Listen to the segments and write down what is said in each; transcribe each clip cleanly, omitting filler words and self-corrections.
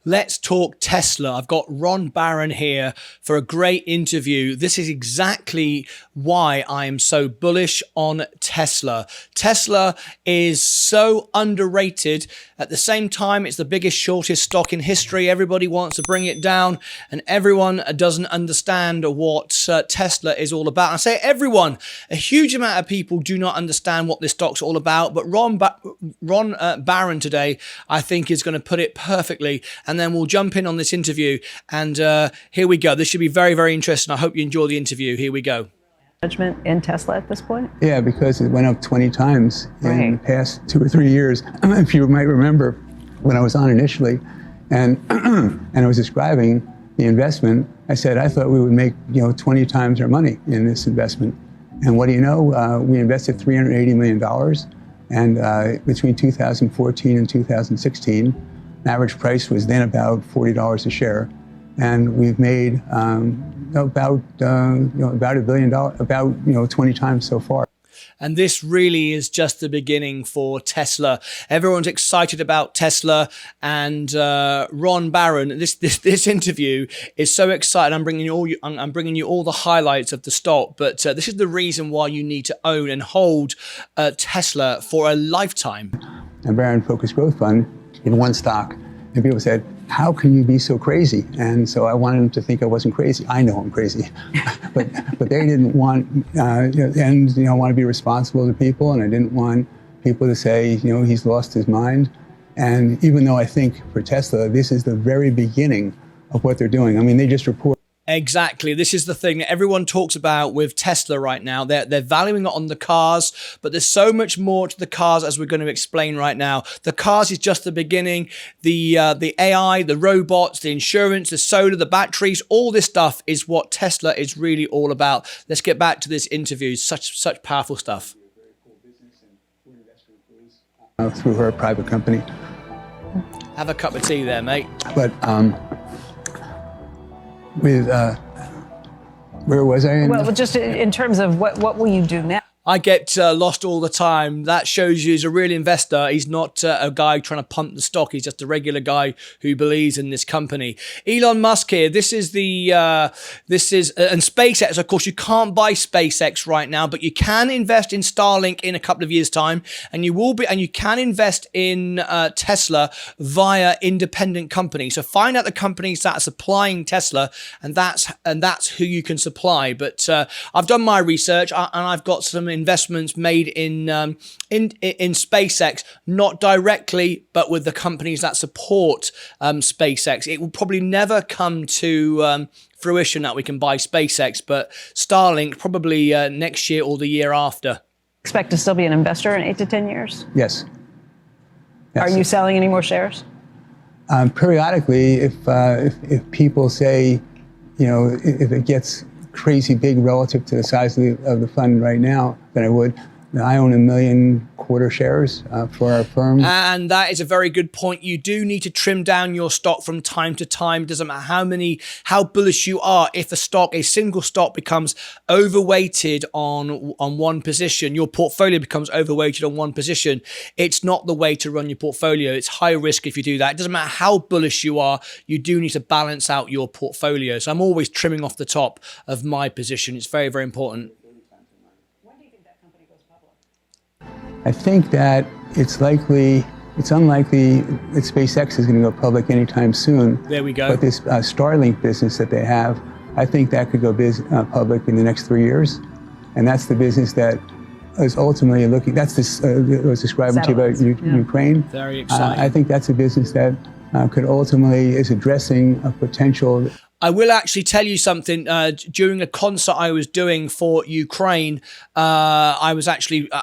Let's talk Tesla. I've got Ron Barron here for a great interview. This is exactly why I am so bullish on Tesla. Tesla is so underrated. At the same time, it's the biggest, shortest stock in history. Everybody wants to bring it down, and everyone doesn't understand what Tesla is all about. I say everyone. A huge amount of people do not understand what this stock's all about, but Ron Barron today, I think, is going to put it perfectly. And then we'll jump in on this interview. And here we go. This should be very, very interesting. I hope you enjoy the interview. Here we go. Management in Tesla at this point? Yeah, because it went up 20 times in the past 2 or 3 years. If you might remember when I was on initially and I was describing the investment, I said I thought we would make 20 times our money in this investment. And what do you know? We invested $380 million. And between 2014 and 2016, average price was then about $40 a share, and we've made about $1 billion, about 20 times so far. And this really is just the beginning for Tesla. Everyone's excited about Tesla, and Ron Barron. This interview is so exciting. I'm bringing you all the highlights of the stock, but this is the reason why you need to own and hold Tesla for a lifetime. A Barron Focused Growth Fund in one stock, and people said, "How can you be so crazy?" And so I wanted them to think I wasn't crazy. I know I'm crazy, but they didn't want, I want to be responsible to people, and I didn't want people to say, he's lost his mind. And even though I think for Tesla, this is the very beginning of what they're doing. I mean, they just report. Exactly. This is the thing that everyone talks about with Tesla right now. They're valuing it on the cars, but there's so much more to the cars, as we're going to explain right now. The cars is just the beginning. The AI, the robots, the insurance, the solar, the batteries, all this stuff is what Tesla is really all about. Let's get back to this interview. Such powerful stuff. Through her private company. Have a cup of tea there, mate. But where was I? Well, just in terms of what will you do now? I get lost all the time. That shows you he's a real investor. He's not a guy trying to pump the stock. He's just a regular guy who believes in this company. Elon Musk here. This is and SpaceX. Of course, you can't buy SpaceX right now, but you can invest in Starlink in a couple of years' time, and you can invest in Tesla via independent companies. So find out the companies that are supplying Tesla, and that's who you can supply. But I've done my research, and I've got some investments made in SpaceX, not directly, but with the companies that support SpaceX. It will probably never come to fruition that we can buy SpaceX, but Starlink probably next year or the year after. Expect to still be an investor in 8 to 10 years? Yes. Are you selling any more shares? Periodically, if people say, if it gets crazy big relative to the size of the fund right now, then I would. I own 1.25 million shares for our firm. And that is a very good point. You do need to trim down your stock from time to time. It doesn't matter how bullish you are. If a single stock becomes overweighted on one position, your portfolio becomes overweighted on one position, it's not the way to run your portfolio. It's high risk if you do that. It doesn't matter how bullish you are. You do need to balance out your portfolio. So I'm always trimming off the top of my position. It's very, very important. I think that it's unlikely that SpaceX is going to go public anytime soon. There we go. But this Starlink business that they have, I think that could go public in the next 3 years. And that's the business that is ultimately looking, that's this, I was describing to you about Ukraine. Very exciting. I think that's a business that could ultimately is addressing a potential. I will actually tell you something. During a concert I was doing for Ukraine, I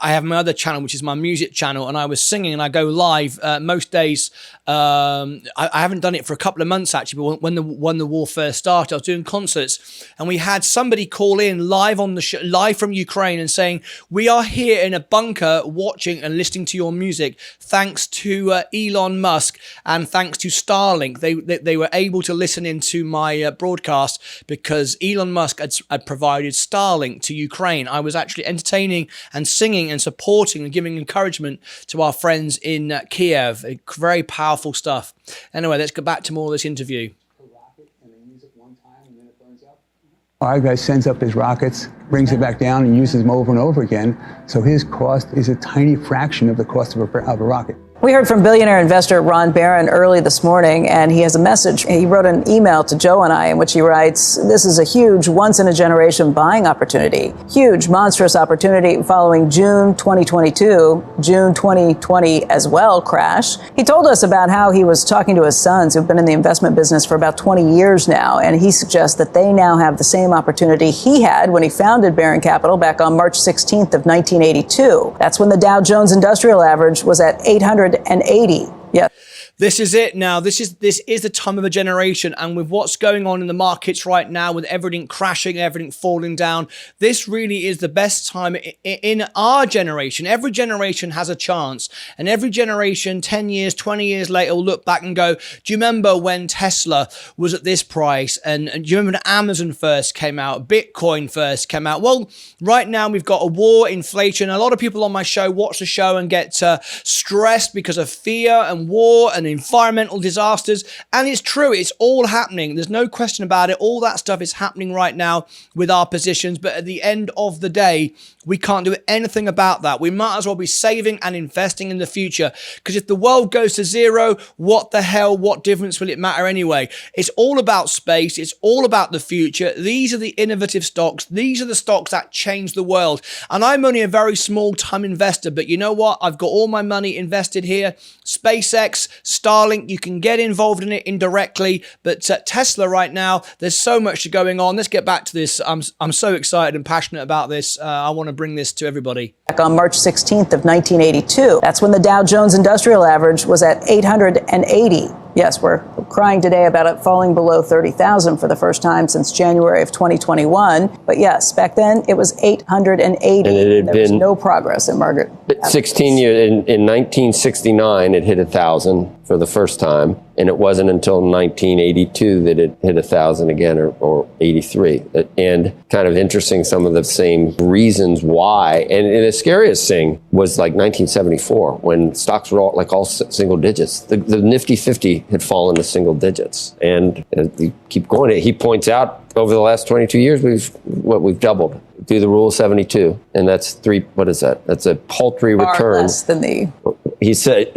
have my other channel, which is my music channel, and I was singing, and I go live most days. I haven't done it for a couple of months actually, but when the war first started, I was doing concerts, and we had somebody call in live on the show, live from Ukraine, and saying, "We are here in a bunker watching and listening to your music, thanks to Elon Musk and thanks to Starlink. They were able to listen into my my broadcast because Elon Musk had provided Starlink to Ukraine. I was actually entertaining and singing and supporting and giving encouragement to our friends in Kiev. Very powerful stuff. Anyway, let's go back to more of this interview. Our guy sends up his rockets, brings it back down, and uses them over and over again. So his cost is a tiny fraction of the cost of a rocket. We heard from billionaire investor Ron Barron early this morning, and he has a message. He wrote an email to Joe and I in which he writes, "This is a huge once-in-a-generation buying opportunity. Huge, monstrous opportunity following June 2022, June 2020 as well crash." He told us about how he was talking to his sons who've been in the investment business for about 20 years now, and he suggests that they now have the same opportunity he had when he founded Barron Capital back on March 16th of 1982. That's when the Dow Jones Industrial Average was at 880. Yes. This is it now. This is the time of a generation. And with what's going on in the markets right now, with everything crashing, everything falling down, this really is the best time in our generation. Every generation has a chance. And every generation, 10 years, 20 years later, will look back and go, do you remember when Tesla was at this price? And do you remember when Amazon first came out? Bitcoin first came out? Well, right now we've got a war, inflation. A lot of people on my show watch the show and get stressed because of fear and war and environmental disasters. And it's true, it's all happening. There's no question about it. All that stuff is happening right now with our positions. But at the end of the day, we can't do anything about that. We might as well be saving and investing in the future. Because if the world goes to zero, what the hell, what difference will it matter anyway? It's all about space. It's all about the future. These are the innovative stocks. These are the stocks that change the world. And I'm only a very small time investor, but you know what? I've got all my money invested here. SpaceX, Starlink, you can get involved in it indirectly, but Tesla right now, there's so much going on. Let's get back to this. I'm so excited and passionate about this. I want to bring this to everybody. Back on March 16th of 1982, that's when the Dow Jones Industrial Average was at 880. Yes, we're crying today about it falling below 30,000 for the first time since January of 2021. But yes, back then it was 880. And it had been no progress in market. 16 years. In 1969, it hit 1,000 for the first time. And it wasn't until 1982 that it hit 1,000 again, or 83. And kind of interesting, some of the same reasons why. And the scariest thing was like 1974, when stocks were all single digits. The Nifty 50 had fallen to single digits. And you keep going. He points out over the last 22 years, we've doubled. Do the rule of 72. And that's what is that? That's a paltry return. Far less than the... He said,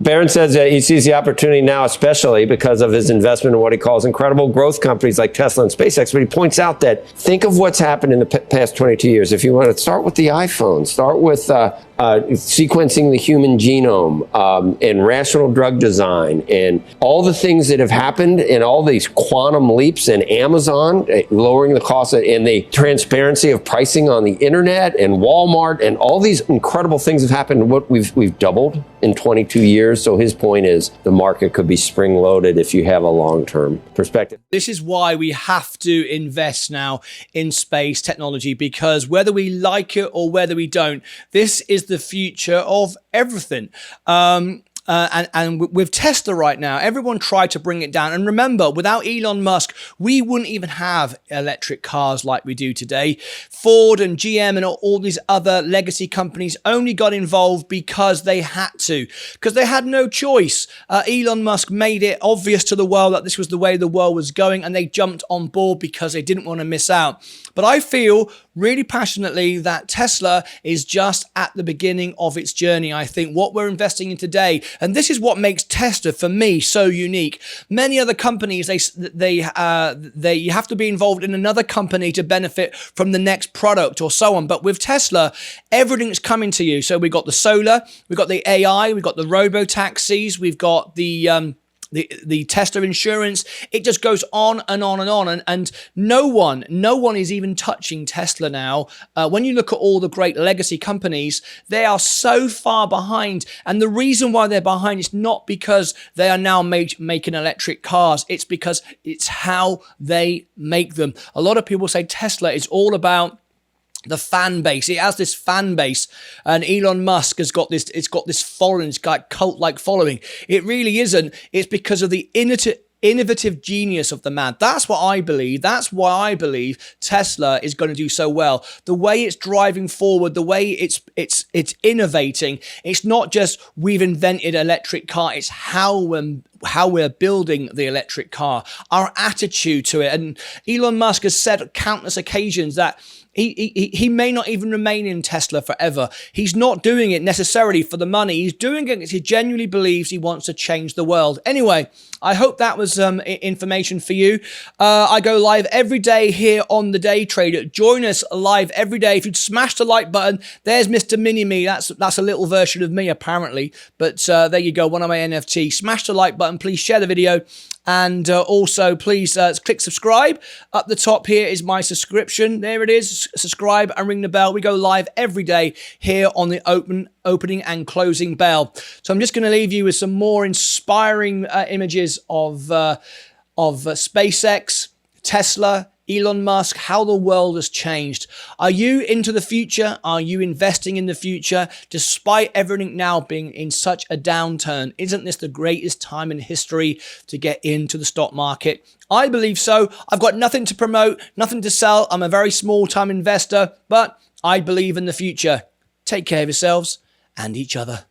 Barron says that he sees the opportunity now, especially because of his investment in what he calls incredible growth companies like Tesla and SpaceX. But he points out that think of what's happened in the past 22 years. If you want to start with the iPhone, start with sequencing the human genome, and rational drug design, and all the things that have happened, and all these quantum leaps in Amazon, lowering the cost and the transparency of pricing on the internet, and Walmart, and all these incredible things have happened. What we've doubled in 22 years. So his point is the market could be spring loaded if you have a long-term perspective. This is why we have to invest now in space technology, because whether we like it or whether we don't, this is the future of everything. And with Tesla right now, everyone tried to bring it down. And remember, without Elon Musk, we wouldn't even have electric cars like we do today. Ford and GM and all these other legacy companies only got involved because they had to, because they had no choice. Elon Musk made it obvious to the world that this was the way the world was going, and they jumped on board because they didn't want to miss out. But I feel really passionately that Tesla is just at the beginning of its journey. I think what we're investing in today, and this is what makes Tesla for me so unique. Many other companies, you have to be involved in another company to benefit from the next product or so on. But with Tesla, everything's coming to you. So we've got the solar, we've got the AI, we've got the robo-taxis, we've got the Tesla insurance. It just goes on and on and on. And no one is even touching Tesla now. When you look at all the great legacy companies, they are so far behind. And the reason why they're behind is not because they are now making electric cars. It's because it's how they make them. A lot of people say Tesla is all about the fan base. It has this fan base, and Elon Musk has got this, it's got this following, it's got cult-like following. It really isn't. It's because of the innovative genius of the man. That's what I believe. That's why I believe Tesla is going to do so well. The way it's driving forward, the way it's innovating. It's not just we've invented an electric car. It's how we're building the electric car, our attitude to it. And Elon Musk has said on countless occasions that he may not even remain in Tesla forever. He's not doing it necessarily for the money. He's doing it because he genuinely believes he wants to change the world. Anyway, I hope that was information for you. I go live every day here on The Day Trader. Join us live every day. If you'd smash the like button, there's Mr. Mini-Me. That's a little version of me, apparently. But there you go, one of my NFTs. Smash the like button. Please share the video. And also, please click subscribe. Up the top here is my subscription. There it is. Subscribe and ring the bell. We go live every day here on the opening and closing bell. So I'm just going to leave you with some more inspiring images of SpaceX, Tesla, Elon Musk, how the world has changed. Are you into the future? Are you investing in the future? Despite everything now being in such a downturn, isn't this the greatest time in history to get into the stock market? I believe so. I've got nothing to promote, nothing to sell. I'm a very small-time investor, but I believe in the future. Take care of yourselves and each other.